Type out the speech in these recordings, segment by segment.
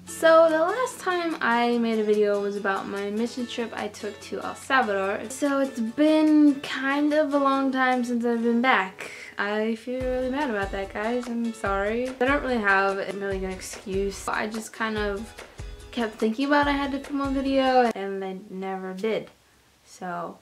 So the last time I made a video was about my mission trip I took to El Salvador. So it's been kind of a long time since I've been back. I feel really bad about that, guys. I'm sorry. I don't really have a really good excuse. I just kind of kept thinking about I had to film a video and I never did. So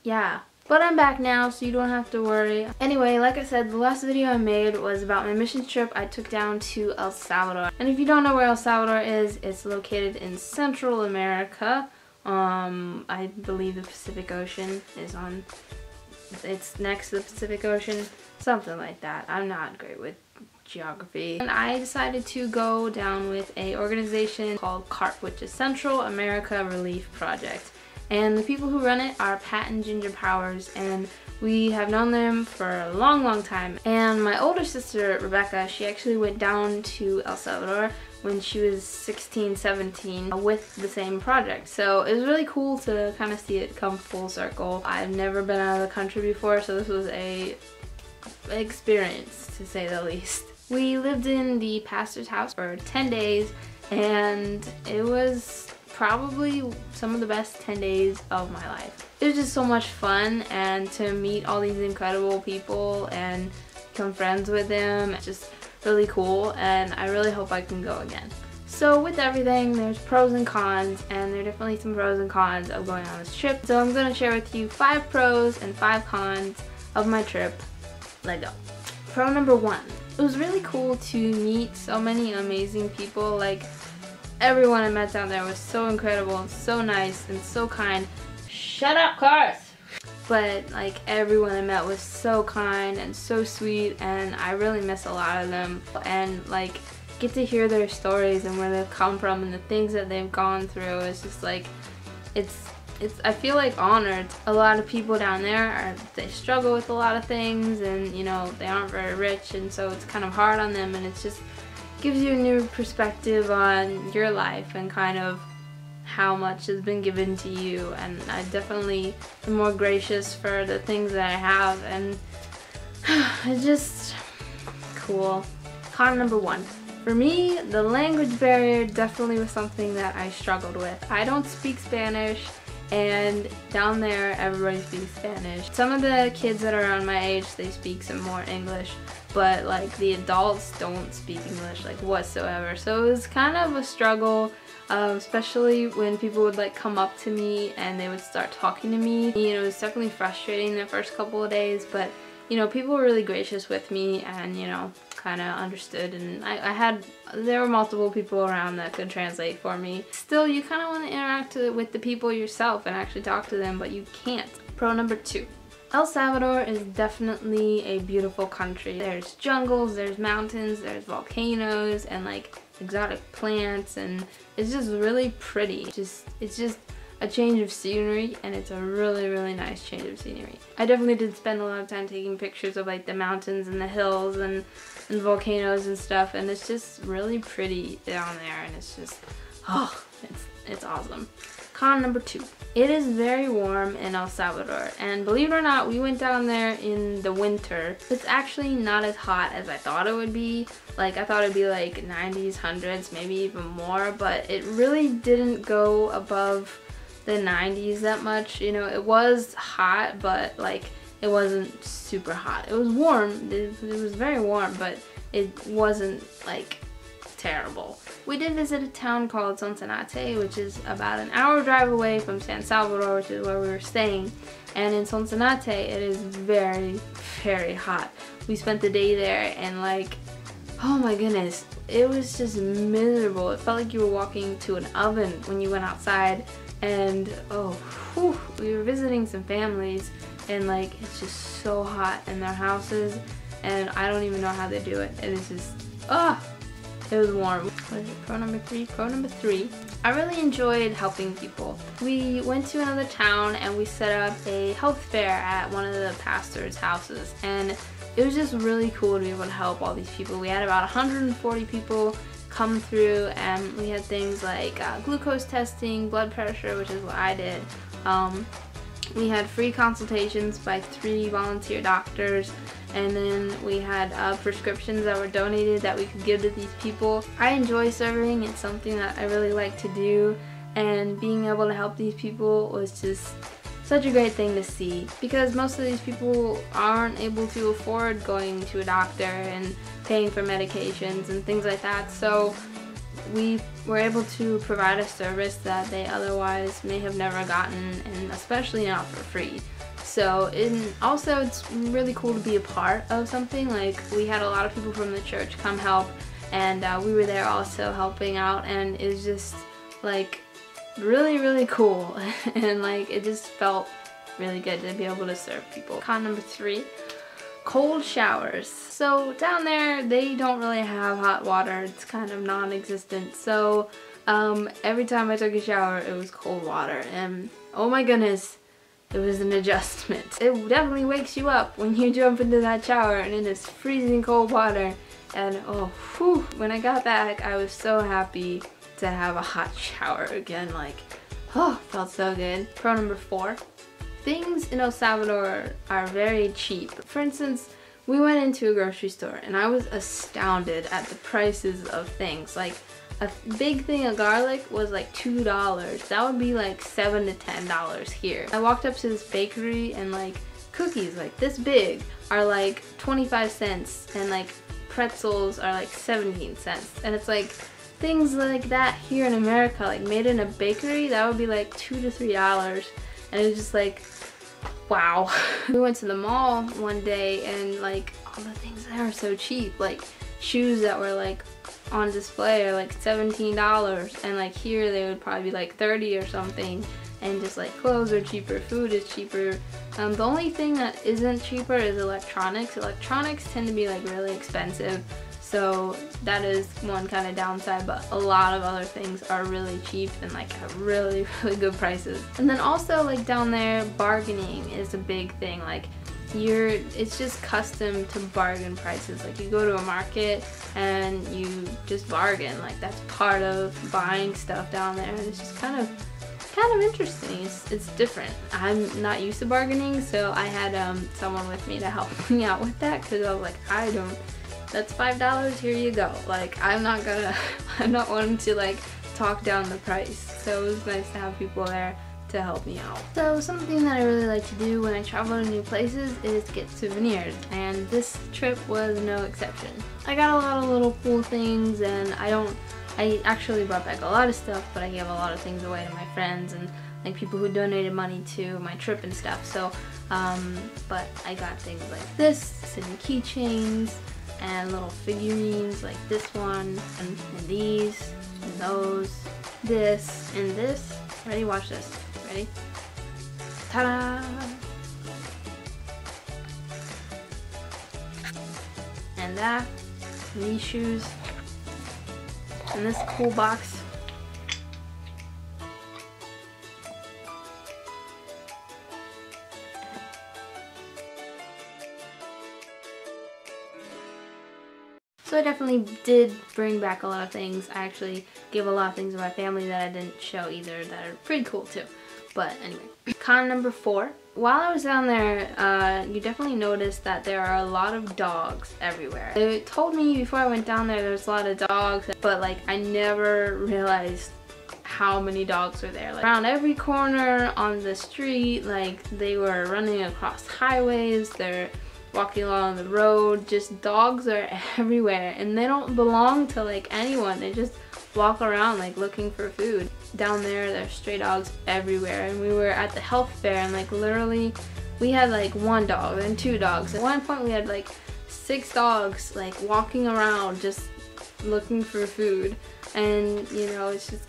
yeah. But I'm back now, so you don't have to worry. Anyway, like I said, the last video I made was about my mission trip I took down to El Salvador. And if you don't know where El Salvador is, it's located in Central America. I believe the Pacific Ocean is on, it's next to the Pacific Ocean, something like that. I'm not great with geography. And I decided to go down with an organization called CARP, which is Central America Relief Project. And the people who run it are Pat and Ginger Powers, and we have known them for a long time. And my older sister, Rebecca, she actually went down to El Salvador when she was 16, 17 with the same project. So it was really cool to kind of see it come full circle. I've never been out of the country before, so this was a experience, to say the least. We lived in the pastor's house for 10 days, and it was probably some of the best 10 days of my life. It was just so much fun, and to meet all these incredible people and become friends with them, it's just really cool, and I really hope I can go again. So with everything, there's pros and cons, and there are definitely some pros and cons of going on this trip. So I'm going to share with you 5 pros and 5 cons of my trip. Let's go. Pro number 1. It was really cool to meet so many amazing people. Like, everyone I met down there was so incredible and so nice and so kind. Shut up, cars! But like, everyone I met was so kind and so sweet, and I really miss a lot of them. And like, get to hear their stories and where they've come from and the things that they've gone through. It's just like, I feel like honored. A lot of people down there they struggle with a lot of things, and you know, they aren't very rich, and so it's kind of hard on them, and it's just gives you a new perspective on your life and kind of how much has been given to you. And I definitely am more gracious for the things that I have, and it's just cool. Con number 1. For me, the language barrier definitely was something that I struggled with. I don't speak Spanish, and down there everybody speaks Spanish. Some of the kids that are around my age, they speak some more English, but like the adults don't speak English like whatsoever. So it was kind of a struggle, especially when people would like come up to me and they would start talking to me. You know, it was definitely frustrating the first couple of days, but you know, people were really gracious with me, and you know, kind of understood, and there were multiple people around that could translate for me. Still, you kind of want to interact with the people yourself and actually talk to them, but you can't. Pro number 2. El Salvador is definitely a beautiful country. There's jungles, there's mountains, there's volcanoes, and like exotic plants, and it's just really pretty. It's just a change of scenery, and it's a really nice change of scenery. I definitely did spend a lot of time taking pictures of like the mountains and the hills and volcanoes and stuff, and it's just really pretty down there, and it's just, oh, it's awesome. Con number 2. It is very warm in El Salvador, and believe it or not, we went down there in the winter. It's actually not as hot as I thought it would be. Like, I thought it'd be like 90s, 100s, maybe even more, but it really didn't go above the 90s that much. You know, it was hot, but like, it wasn't super hot. It was warm, it was very warm, but it wasn't like terrible. We did visit a town called Sonsonate, which is about an hour drive away from San Salvador, which is where we were staying. And in Sonsonate, it is very hot. We spent the day there, and like, oh my goodness, it was just miserable. It felt like you were walking to an oven when you went outside. And oh, whew, we were visiting some families, and like, it's just so hot in their houses, and I don't even know how they do it. It is just, it was warm. What is it? Pro number 3? Pro number 3. I really enjoyed helping people. We went to another town and we set up a health fair at one of the pastor's houses, and it was just really cool to be able to help all these people. We had about 140 people come through, and we had things like glucose testing, blood pressure, which is what I did. We had free consultations by 3 volunteer doctors, and then we had prescriptions that were donated that we could give to these people. I enjoy serving. It's something that I really like to do, and being able to help these people was just such a great thing to see, because most of these people aren't able to afford going to a doctor and paying for medications and things like that, so we were able to provide a service that they otherwise may have never gotten, and especially not for free. So also it's really cool to be a part of something. Like, we had a lot of people from the church come help, and we were there also helping out, and it was just like really cool and like it just felt really good to be able to serve people. Con number 3, cold showers. So down there they don't really have hot water. It's kind of non-existent, so every time I took a shower it was cold water, and oh my goodness, it was an adjustment. It definitely wakes you up when you jump into that shower and it is freezing cold water, and oh whew, when I got back I was so happy to have a hot shower again. Like, oh, felt so good. Pro number 4, things in El Salvador are very cheap. For instance, we went into a grocery store and I was astounded at the prices of things. Like, a big thing of garlic was like $2. That would be like $7 to $10 here. I walked up to this bakery and like cookies like this big are like 25 cents, and like pretzels are like 17 cents. And it's like, things like that here in America, like made in a bakery, that would be like $2 to $3, and it's just like, wow. We went to the mall one day and like all the things there are so cheap. Like shoes that were like on display are like $17, and like here they would probably be like 30 or something, and just like clothes are cheaper, food is cheaper. The only thing that isn't cheaper is electronics. Electronics tend to be like really expensive. So that is one kind of downside, but a lot of other things are really cheap and like at really good prices. And then also like down there, bargaining is a big thing. Like it's just custom to bargain prices. Like you go to a market and you just bargain. Like that's part of buying stuff down there. And it's just kind of interesting. It's different. I'm not used to bargaining, so I had someone with me to help me out with that, because I was like, that's $5, here you go. Like, I'm not wanting to like talk down the price. So it was nice to have people there to help me out. So something that I really like to do when I travel to new places is get souvenirs, and this trip was no exception. I got a lot of little cool things, and I actually brought back a lot of stuff, but I gave a lot of things away to my friends and like people who donated money to my trip and stuff. So, but I got things like this, some keychains, and little figurines like this one, and these, and those, this, and this. Ready? Watch this. Ready? Ta-da! And that, and these shoes, and this cool box. So I definitely did bring back a lot of things. I actually gave a lot of things to my family that I didn't show either that are pretty cool too. But anyway, con number 4. While I was down there, you definitely noticed that there are a lot of dogs everywhere. They told me before I went down there's a lot of dogs, but like I never realized how many dogs were there. Like around every corner on the street, like they were running across highways, they're walking along the road, just dogs are everywhere, and they don't belong to like anyone. They just walk around like looking for food. Down there's stray dogs everywhere, and we were at the health fair, and like literally we had like 1 dog and 2 dogs. At one point we had like 6 dogs like walking around just looking for food, and you know, it's just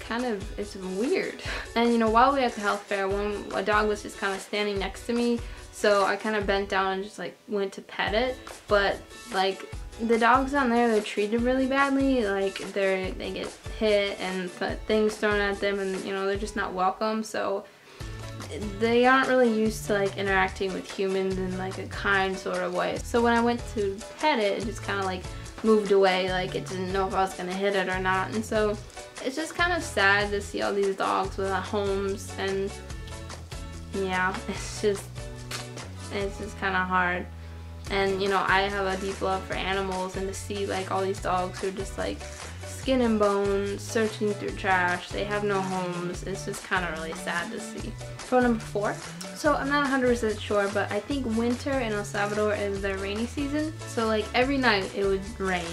it's weird. And you know, while we were at the health fair, a dog was just kind of standing next to me, so I kind of bent down and just like went to pet it. But like the dogs down there, they're treated really badly. Like they get hit and things thrown at them, and you know, they're just not welcome. So they aren't really used to like interacting with humans in like a kind sort of way. So when I went to pet it, it just kind of like moved away, like it didn't know if I was gonna hit it or not. And so it's just kind of sad to see all these dogs without homes, and yeah, it's just kind of hard. And you know, I have a deep love for animals, and to see like all these dogs who are just like skin and bones, searching through trash, they have no homes, it's just kind of really sad to see. Pro number 4. So I'm not 100% sure, but I think winter in El Salvador is their rainy season. So like every night it would rain.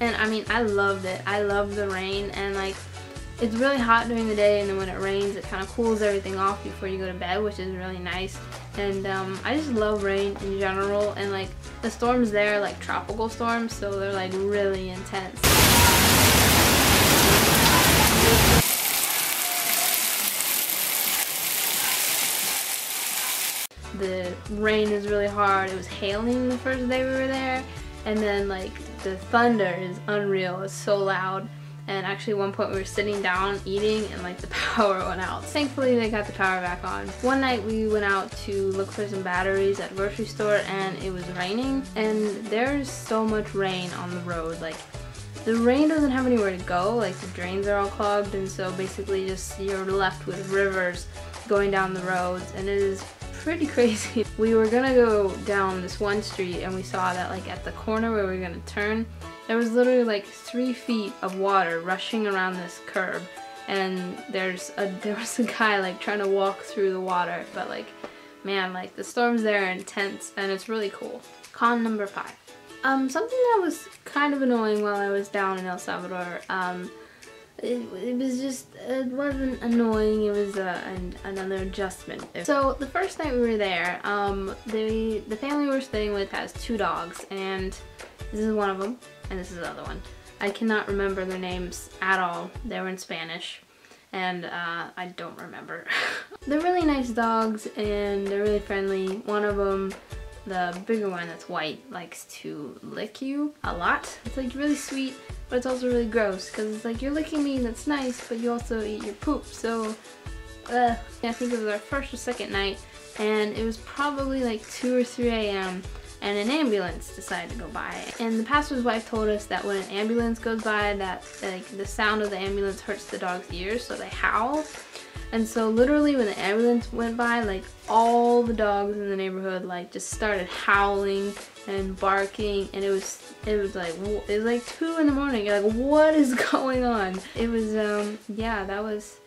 And I mean, I loved it. I loved the rain, and like it's really hot during the day, and then when it rains it kind of cools everything off before you go to bed, which is really nice. And I just love rain in general, and like the storms there are like tropical storms, so they're like really intense. The rain is really hard. It was hailing the first day we were there, and then like the thunder is unreal. It's so loud. And actually at one point we were sitting down eating and like the power went out. Thankfully they got the power back on. One night we went out to look for some batteries at a grocery store, and it was raining, and there's so much rain on the road. Like the rain doesn't have anywhere to go, like the drains are all clogged, and so basically just you're left with rivers going down the roads, and it is pretty crazy. We were gonna go down this one street, and we saw that like at the corner where we were gonna turn, there was literally like 3 feet of water rushing around this curb, and there was a guy like trying to walk through the water. But like, man, like the storms there are intense, and it's really cool. Con number 5. Something that was kind of annoying while I was down in El Salvador. It was just, it wasn't annoying, it was another adjustment. So the first night we were there, the family we were staying with has 2 dogs, and this is one of them, and this is the other one. I cannot remember their names at all. They were in Spanish, and I don't remember. They're really nice dogs, and they're really friendly. One of them, the bigger one that's white, likes to lick you a lot. It's like really sweet, but it's also really gross, because it's like you're licking me, that's nice, but you also eat your poop, so I think it was our first or second night, and it was probably like 2 or 3 a.m. and an ambulance decided to go by. And the pastor's wife told us that when an ambulance goes by, that like the sound of the ambulance hurts the dog's ears, so they howl. And so literally when the ambulance went by, like all the dogs in the neighborhood like just started howling and barking, and it was like 2 in the morning. You're like, what is going on? It was yeah, that was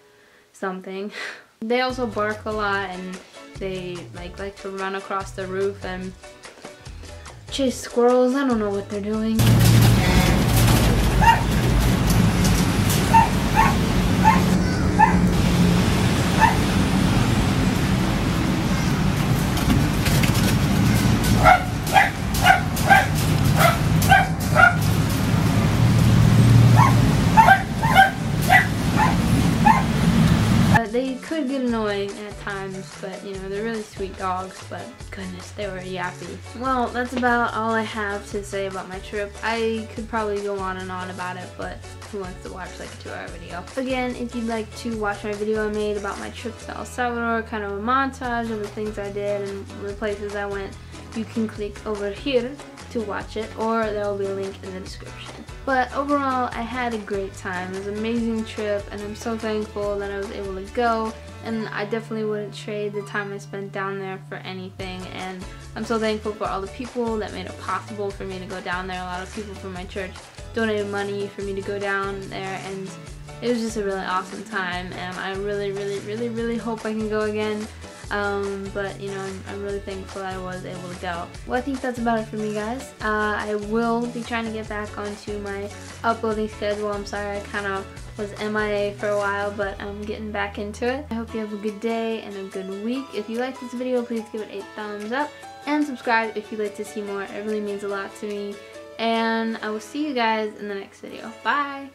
something. They also bark a lot, and they like to run across the roof and chase squirrels. I don't know what they're doing. They could get annoying at times, but you know, they're really sweet dogs, but goodness, they were yappy. Well, that's about all I have to say about my trip. I could probably go on and on about it, but who wants to watch like a 2-hour video? Again, if you'd like to watch my video I made about my trip to El Salvador, kind of a montage of the things I did and the places I went, you can click over here to watch it, or there will be a link in the description. But overall, I had a great time. It was an amazing trip, and I'm so thankful that I was able to go, and I definitely wouldn't trade the time I spent down there for anything. And I'm so thankful for all the people that made it possible for me to go down there. A lot of people from my church donated money for me to go down there, and it was just a really awesome time, and I really hope I can go again. But you know, I'm really thankful I was able to go. Well, I think that's about it for me, guys. I will be trying to get back onto my uploading schedule. I'm sorry I kind of was MIA for a while, but I'm getting back into it. I hope you have a good day and a good week. If you like this video, please give it a thumbs up and subscribe if you'd like to see more. It really means a lot to me, and I will see you guys in the next video. Bye!